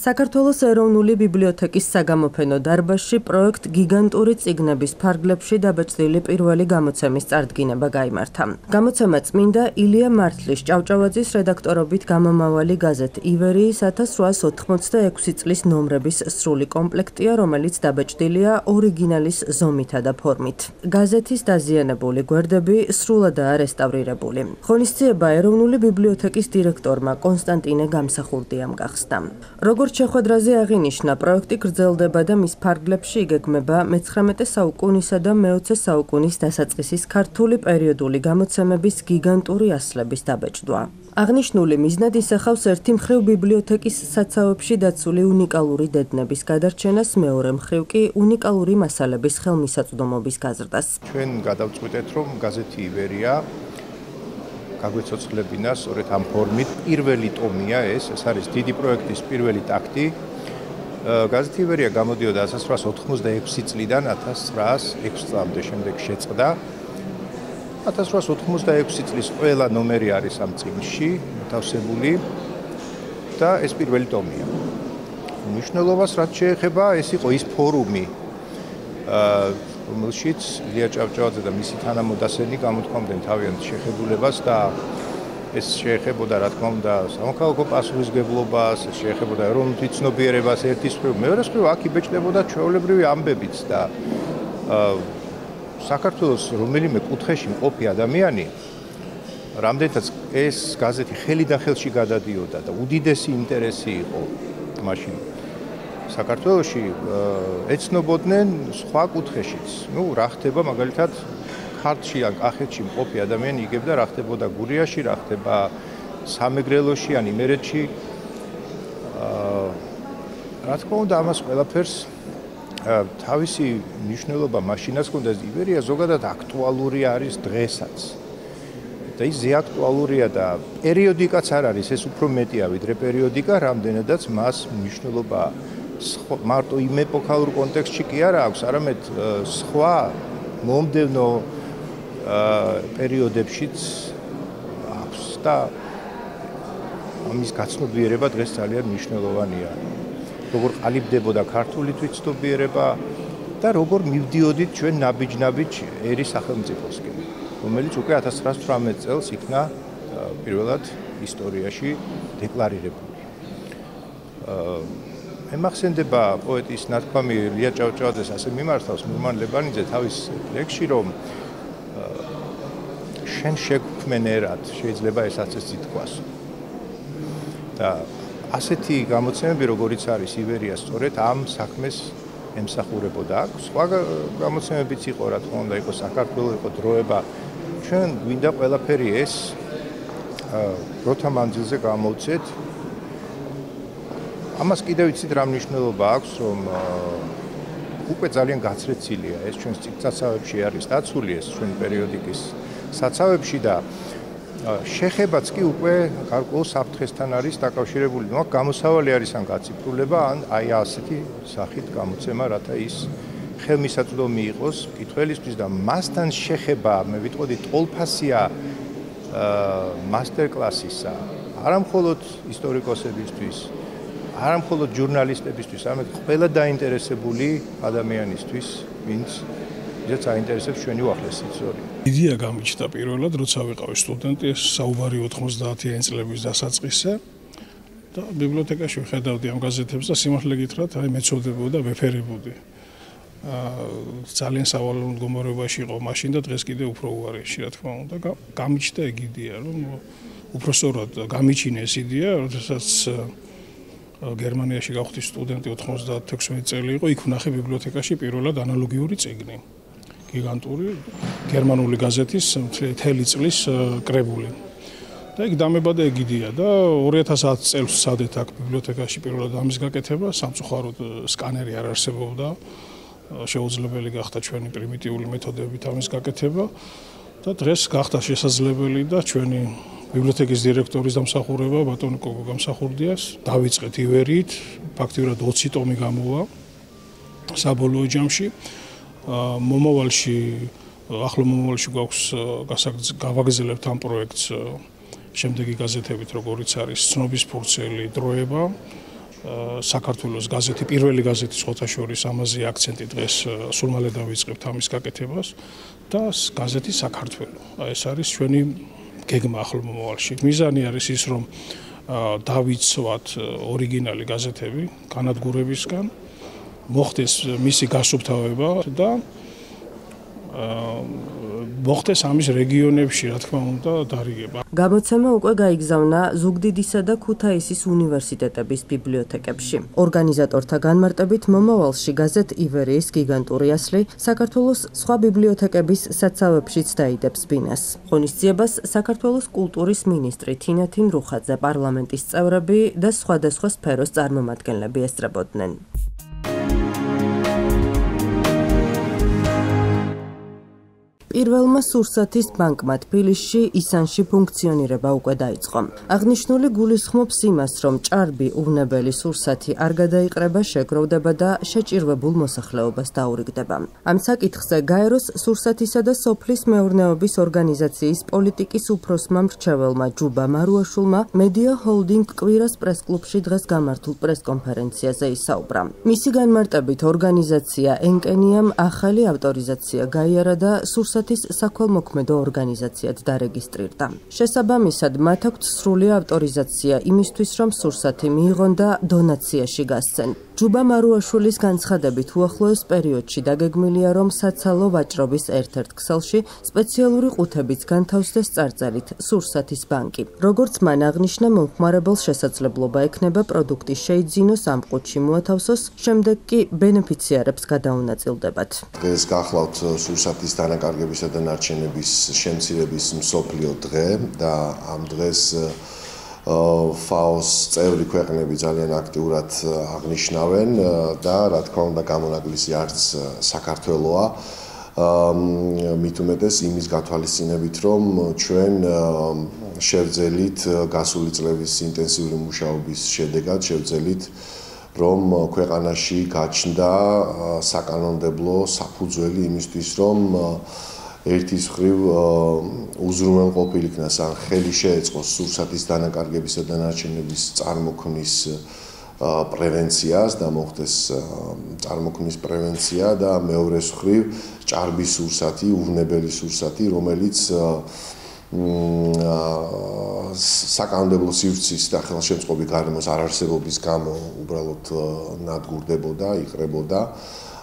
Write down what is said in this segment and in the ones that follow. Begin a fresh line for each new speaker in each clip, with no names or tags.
საქართველოს ეროვნული ბიბლიოთეკის საგამოფენო დარბაზში პროექტ გიგანტური წიგნების ფარგლებში დაბეჭდილი პირველი გამოცემის წარდგინება გაიმართა. გამოცემა წმინდა ილია მართლის ჭავჭავაძის რედაქტორობით გამომავალი გაზეთ ივერიის 1886 წლის ნომრების სრული კომპლექტია, რომელიც დაბეჭდილია ორიგინალის ზომითა და ფორმით. გაზეთის დაზიანებული გვერდები სრულადაა რესტავრირებული. ღონისძიება ეროვნული ბიბლიოთეკის დირექტორმა კონსტანტინე გამსახურდიამ გახსნა. როგორც შეხვედრაზე აღინიშნა, პროექტი გრძელდება და მის ფარგლებში იგეგმება მე-19 საუკუნისა და მე-20 საუკუნის დასაწყისის ქართული პერიოდული გამოცემების გიგანტური ასლების დაბეჭდვა. აღნიშნული მიზნად ისახავს ერთი მხრივ ბიბლიოთეკის საცავებში დაცული უნიკალური დედნების გადარჩენას, მეორე მხრივ კი უნიკალური მასალების ხელმისაწვდომობის გაზრდას.
ჩვენ გადავწყვიტეთ, რომ გაზეთი ივერია გაგვეცოცხლებინა სწორედ ამ ფორმით. პირველი ტომია ეს არის დიდი პროექტის პირველი ტაქტი. გაზეთი ივერია გამოდიოდა 1886 წლიდან 1906 წლამდე, შემდეგ შეწყდა. 1886 წლის ყველა ნომერი არის ამ წიგნში მოთავსებული და ეს პირველი ტომია. მნიშვნელობას რაც შეეხება, ეს იყო ის ფორუმი, რომელშიც ილია ჭავჭავაძე და მისი თანამოდასენი გამოთქვამდნენ თავიანთ შეხებულებას და ეს შეეხებოდა, რა თქმა უნდა, სამოქალაქო პასუხისმგებლობას, ეს შეეხებოდა ეროვნულ თვითცნობიერებას ერთის მხრივ, მეორე მხრივ აქ იბეჭდებოდა ჩვეულებრივი ამბებიც და საქართველოს რომელიმე კუთხეში მყოფი ადამიანი, რამდენიც ეს გაზეთი ხელიდან ხელში გადადიოდა და უდიდესი ინტერესი იყო მაშინ საქართველოში, ეცნობოდნენ სხვა კუთხეშიც. რა ხდება მაგალითად ქართლში ან კახეთში მყოფი ადამიანი იგებდა რა ხდებოდა გურიაში, რა ხდება სამეგრელოში ან იმერეთში. რა თქმა უნდა, ამას ყველაფერს თავისი მნიშვნელობა მაშინაც ჰქონდა. ივერია ზოგადად აქტუალური არის დღესაც. და ის ზეაქტუალურია და პერიოდიკაც არ არის, ეს უფრო მეტია ვიდრე პერიოდიკა, რამდენადაც მას მნიშვნელობა მარტო იმ ეპოქალურ კონტექსტში კი არა აქვს, არამედ სხვა მომდევნო პერიოდებშიც აქვს და ამის გაცნობიერება დღეს ძალიან მნიშვნელოვანია. როგორ ყალიბდებოდა ქართული თვითცნობიერება და როგორ მივდიოდით ჩვენ ნაბიჯ-ნაბიჯ ერის სახელმწიფოსკენ, რომელიც უკვე 1918 წელს იქნა პირველად ისტორიაში დეკლარირებული. მემახსენდება პოეტის ნათქვამი ილია ჭავჭავაძეს ასე მიმართავს ნურმან ლებანიძე თავის ლექსში, რომ შენ შეგვქმენერად შეიძლება ესაც ეს ითქვას. და ასეთი გამოცემები, როგორიც არის ივერია, სწორედ ამ საქმეს ემსახურებოდა. აქ სხვა გამოცემებიც იყო, რა თქმა უნდა, იყო საქართველო, იყო დროება. ჩვენ გვინდა ყველაფერი ეს დროთა მანძილზე გამოვცეთ. ამას კიდევ იცით რა მნიშვნელობა აქვს, რომ უკვე ძალიან გაცრეცილია ეს ჩვენს წიგნსაცავებში არის დაცული, ეს ჩვენი პერიოდიკის საცავებში და შეხებაც კი უკვე გარკვეულ საფრთხესთან არის დაკავშირებული. აქ გამოსავალი არის ან გაციფრულება, ან აი ასეთი სახით გამოცემა, რათა ის ხელმისაწვდომი იყოს მკითხველისთვის და მასთან შეხება, მე ვიტყოდი, ტოლფასია მასტერკლასისა, არა მხოლოდ ისტორიკოსებისთვის, არა მხოლოდ ჟურნალისტებისთვის, არამედ ყველა დაინტერესებული ადამიანისთვის, ვინც ვისაც აინტერესებს ჩვენი უახლესი ისტორია.
იდეა გამიჩნდა პირველად, როცა ვიყავი სტუდენტი, ეს საუბარი 90-იანი წლების დასაწყისზე და ბიბლიოთეკაში ვხედავდი ამ გაზეთებს და სიმართლე გითხრათ, აი მეცოდებოდა და ვეფერებოდი. ძალიან სავალალო მდგომარეობაში იყო მაშინ და დღეს კიდე უფრო უარესში, რა თქმა უნდა. გამიჩნდა ეგ იდეა, რომ უფრო სწორად გამიჩინე ეს იდეა, როდესაც გერმანიაში გავხდი სტუდენტი 96 წელი იყო, იქ ვნახე ბიბლიოთეკაში პირველად ანალოგიური წიგნი. გიგანტური გერმანული გაზეთის მთელი წლის კრებული. და იქ დამებადა ეგ იდეა და 2010 წელს ვსადეთ აქ ბიბლიოთეკაში პირველად ამის გაკეთება, სამწუხაროდ სკანერი არ არსებობდა. შეუძლებელი გახდა ჩვენი პრიმიტიული მეთოდებით ამის გაკეთება და დღეს გახდა შესაძლებელი და ჩვენი ბიბლიოთეკის დირექტორის დამსახურება ბატონი კოკო გამსახურდიას დავიწყეთ ივერიით, ფაქტიურად 20 ტომი გამოვა საბოლოო ჯამში. მომავალში, ახლო მომავალში გვაქვს გავაგრძელებთ ამ პროექტს შემდეგი გაზეთებით, როგორიც არის ცნობის ფურცელი, დროება, საქართველოს გაზეთი, პირველი გაზეთი სხვათა შორის ამაზე აქცენტი დღეს სულ მალე დავიწყებთ ამის გაკეთებას და გაზეთი საქართველო. ეს არის ჩვენი გეგმა ახლო მომავალში. მიზანი არის ის, რომ დავიცვათ ორიგინალი გაზეთები განადგურებისგან, მოხდეს მისი გასუფთავება და მოხდეს ამის რეგიონებში, რა თქმა უნდა, დარიგება.
გამოცემა უკვე გაიგზავნა ზუგდიდისა და ქუთაისის უნივერსიტეტების ბიბლიოთეკებში. ორგანიზატორთა განმარტებით მომავალში გაზეთ ივერიის გიგანტური ასლი საქართველოს სხვა ბიბლიოთეკების საცავებშიც დაიდებს ბინას. ღონისძიებას საქართველოს კულტურის მინისტრი თინათინ რუხაძე, პარლამენტის წევრები და სხვადასხვა სფეროს წარმომადგენლები ესწრებოდნენ. პირველმა სურსათის ბანკმა თბილისში ისანში ფუნქციონირება უკვე დაიწყო. აღნიშნული გულისხმობს იმას, რომ ჭარბი უვნებელი სურსათი არ გადაიყრება, შეგროვდება და შეჭირვებულ მოსახლეობას დაურიგდება. ამ საკითხზე გაეროს სურსათისა და სოფლის მეურნეობის ორგანიზაციის პოლიტიკის უფროსმა მრჩეველმა ჯუბა მარუაშულმა მედია ჰოლდინგ კვირას პრესკლუბში დღეს გამართულ პრესკონფერენციაზე ისაუბრა. მისი განმარტებით ორგანიზაცია ენკენიამ ახალი ავტორიზაცია გაიარა და სურსათის საქველმოქმედო ორგანიზაციად დარეგისტრირდა. შესაბამისად, მათ აქვთ სრული ავტორიზაცია იმისთვის, რომ სურსათი მიიღონ და დონაციაში გასცენ. ჯუბა მარუაშულის განცხადებით, უახლოეს პერიოდში დაგეგმილია, რომ საცალო ვაჭრობის ერთ-ერთ ქსელში სპეციალური ყუთებიც განთავსდეს წარწერით სურსათის ბანკი. როგორც მან აღნიშნა, მომხმარებელს შესაძლებლობა ექნება პროდუქტი შეიძინოს ამ ყუთში მოათავსოს, შემდეგ კი ბენეფიციარებს გადაუნაწილდებათ.
დღეს გახლავთ სურსათის დანაკარგებისა და ნარჩენების შემცირების მსოფლიო დღე და ამ დღეს FAO-ს წევრი ქვეყნები ძალიან აქტიურად აღნიშნავენ და რა თქმა უნდა გამონაკლისი არც საქართველოა. მით უმეტეს იმის გათვალისწინებით, რომ ჩვენ შევძელით გასული წლების ინტენსიური მუშაობის შედეგად შევძელით რომ ქვეყანაში გაჩნდა საკანონმდებლო საფუძველი იმისთვის, რომ ერთის მხრივ უზრუნველყოფილ იქნას ან ხელი შეეწყოს სურსათის დანაკარგებისა და ნარჩენების წარმოქმნის პრევენციას და მოხდეს წარმოქმნის პრევენცია და მეორეს მხრივ ჭარბი სურსათი, უვნებელი სურსათი, რომელიც საკანონმდებლო სივრცის და ხელშემწყობი გარემოს არარსებობის გამო უბრალოდ ნადგურდებოდა, იყრებოდა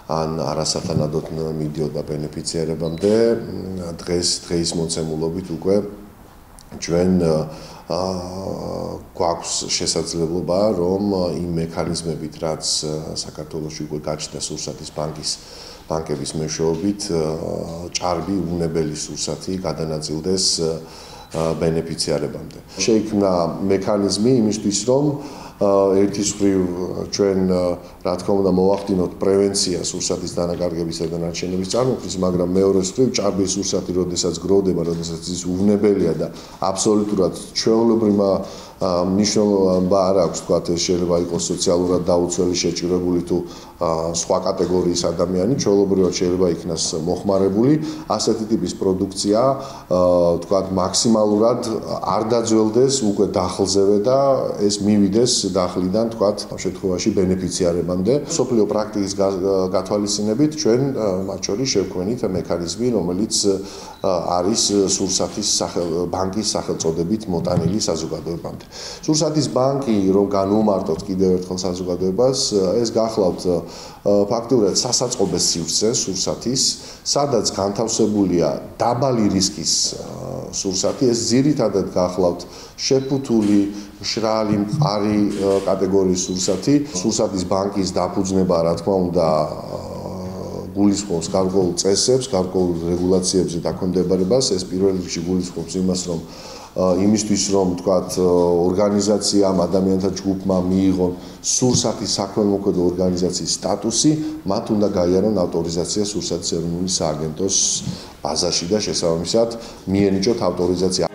ან არასათანადოდ მიდიოდა ბენეფიციარებამდე. დღის მონცემულობით უკვე ჩვენ გვაქვს შესაძლებლობა, რომ იმ მექანიზმებით, რაც საქართველოში უკვე გაჩნდა სურსათის ბანკების მეშვეობით, ჭარბი უვნებელი სურსათი გადანაწილდეს ბენეფიციარებამდე. შეიქმნა მექანიზმი იმისთვის, რომ ერთის მხრივ ჩვენ რა თქმა უნდა მოვახდინოთ პრევენცია სურსათის დანაკარგებისა და ნარჩენების წარმოქმნის, მაგრამ მეორეს მხრივ ჭარბი სურსათი, როდესაც გროვდება, როდესაც ის უვნებელია და აბსოლუტურად ჩვეულებრივმა მნიშვნელობა არ აქვს, თქვა ეს შეიძლება იყოს სოციალურად დაუცველი, შეჭირებული თუ სხვა კატეგორიის ადამიანი, ჩვეულებრივად შეიძლება იქნას მოხმარებული. ასეთი ტიპის პროდუქცია, თქვა მაქსიმალურად არ დაძველდეს უკვე დახლზევე და ეს მივიდეს დახლიდან, თქვა ამ შემთხვევაში ბენეფიციარებამდე. სოფლიო პრაქტიკის გათვალისწინებით ჩვენ მათ შორის შევქმნით მექანიზმი, რომელიც არის სურსათის ბანკის სახელწოდებით მოტანილი საზოგადოებამდე. სურსათის ბანკი, რომ განვუმარტოთ კიდევ ერთხელ საზოგადოებას, ეს გახლავთ ფაქტურად სასაწყობე სივრცე სურსათის, სადაც განთავსებულია დაბალი რისკის სურსათი, ეს ძირითადად გახლავთ შეფუთული, მშრალი, მყარი კატეგორიის სურსათი. სურსათის ბანკის დაფუძნება, რა თქმა უნდა, გულისხმობს გარკვეულ წესებს, გარკვეულ რეგულაციებზე დაქვემდებარებას. ეს პირველ რიგში გულისხმობს იმას, რომ იმისთვის რომ თქვათ ორგანიზაციამ ადამიანთა ჯგუფმა მიიღონ სურსათის საქველმოქმედო ორგანიზაციის სტატუსი, მათ უნდა გაიარონ ავტორიზაცია სურსათის ეროვნული სააგენტოს ბაზაში და შესაბამისად მიენიჭოთ ავტორიზაცია.